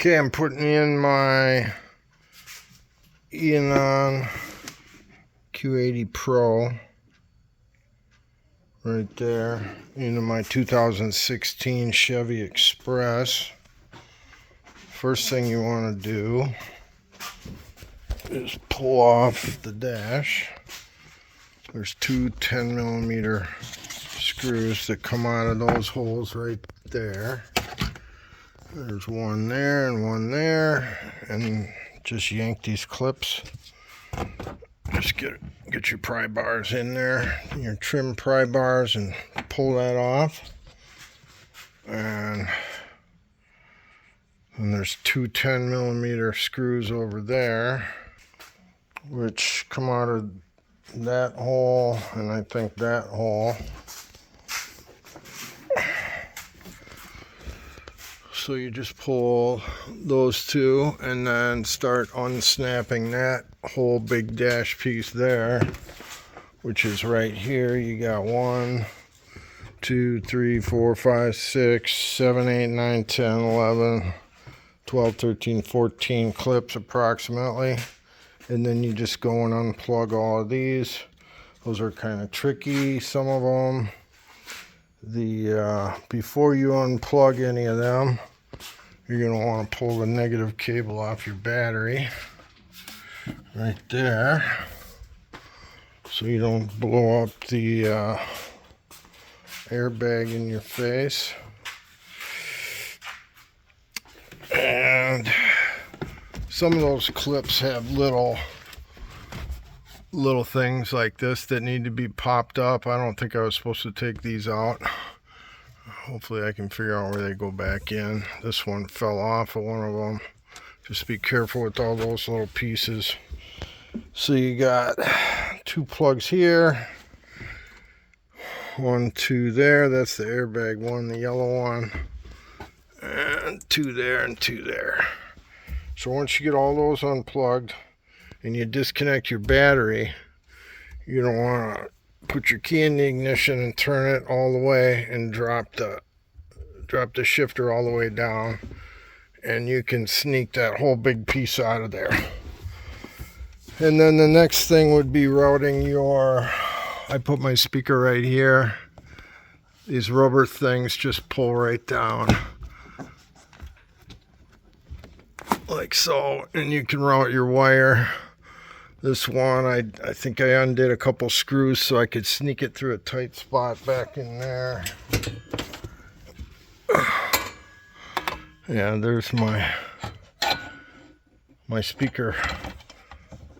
Okay, I'm putting in my Eonon Q80 right there into my 2016 Chevy Express. First thing you want to do is pull off the dash. There's two 10mm screws that come out of those holes right there. There's one there and one there, and just yank these clips. Just get your pry bars in there, your trim pry bars, and pull that off. And there's two 10mm screws over there, which come out of that hole, and I think that hole. So you just pull those two and then start unsnapping that whole big dash piece there, which is right here. You got 1, 2, 3, 4, 5, 6, 7, 8, 9, 10, 11, 12, 13, 14 clips approximately. And then you just go and unplug all of these. Those are kind of tricky, some of them. Before you unplug any of them, you're going to want to pull the negative cable off your battery right there, so you don't blow up the airbag in your face. And some of those clips have little things like this that need to be popped up. I don't think I was supposed to take these out. Hopefully I can figure out where they go back in. This one fell off of one of them. Just be careful with all those little pieces. So you got two plugs here. 1, 2 there. That's the airbag one, the yellow one. And 2 there and 2 there. So once you get all those unplugged and you disconnect your battery, you don't want to put your key in the ignition and turn it all the way and drop the shifter all the way down, and you can sneak that whole big piece out of there. And then the next thing would be routing your, I put my speaker right here. These rubber things just pull right down like so, and you can route your wire. This one, I think I undid a couple screws so I could sneak it through a tight spot back in there. Yeah, there's my speaker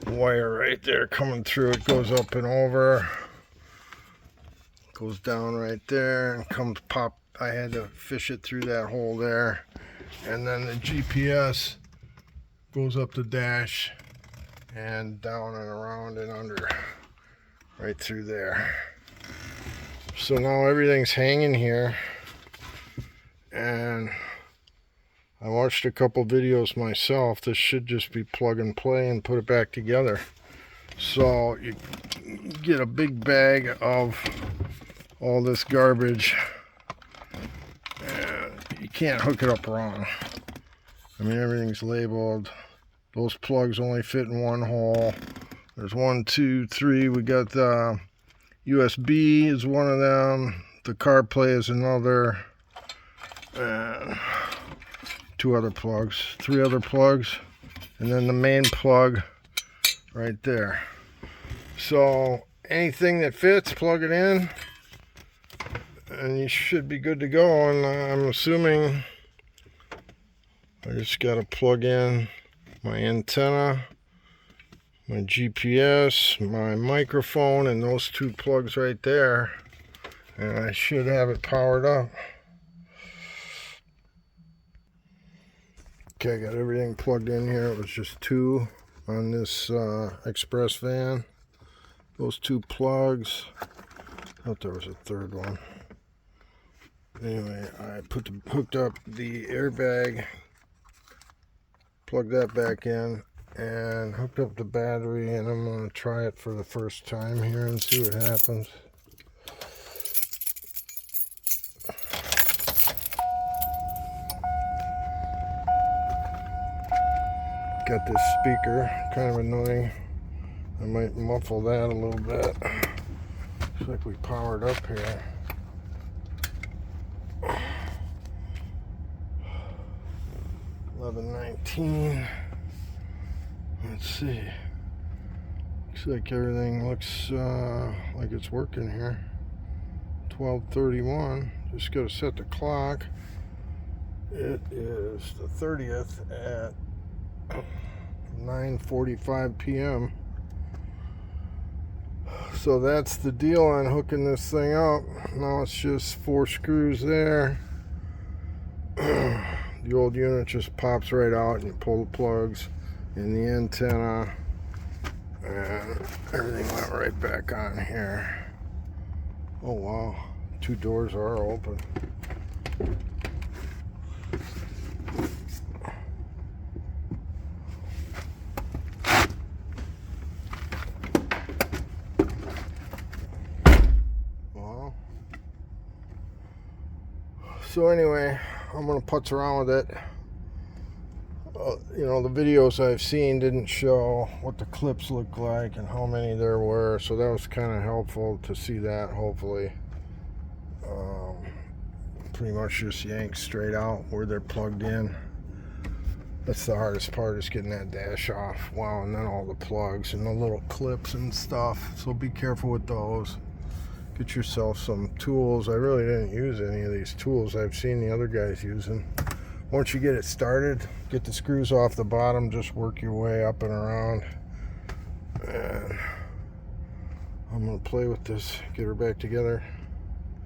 wire right there coming through. It goes up and over, goes down right there, and comes pop. I had to fish it through that hole there. And then the GPS goes up the dash and down and around and under right through there. So now everything's hanging here, and I watched a couple videos myself. This should just be plug and play and put it back together. So you get a big bag of all this garbage, and you can't hook it up wrong. I mean, everything's labeled. Those plugs only fit in one hole. There's 1, 2, 3. We got the USB is one of them. The CarPlay is another. And 2 other plugs. 3 other plugs. And then the main plug right there. So anything that fits, plug it in, and you should be good to go. And I'm assuming I just got to plug in my antenna, my GPS, my microphone, and those 2 plugs right there, and I should have it powered up. Okay, I got everything plugged in here. It was just 2 on this Express van. Those 2 plugs. I thought there was a third one. Anyway, I hooked up the airbag, plugged that back in, and hooked up the battery, and I'm going to try it for the first time here and see what happens. Got this speaker, kind of annoying. I might muffle that a little bit. Looks like we powered up here. $11.19. Let's see. Looks like everything looks like it's working here. 12:31. Just got to set the clock. It is the 30th at 9:45 p.m. So that's the deal on hooking this thing up. Now it's just 4 screws there. The old unit just pops right out and you pull the plugs in the antenna, and everything went right back on here. Oh wow, 2 doors are open. Wow. So anyway, I'm gonna putz around with it. You know, the videos I've seen didn't show what the clips look like and how many there were, so that was kind of helpful to see that. Hopefully, pretty much just yank straight out where they're plugged in. That's the hardest part, is getting that dash off. Wow, and then all the plugs and the little clips and stuff, so be careful with those. Get yourself some tools. I really didn't use any of these tools I've seen the other guys using. Once you get it started, get the screws off the bottom, just work your way up and around. And I'm gonna play with this, get her back together.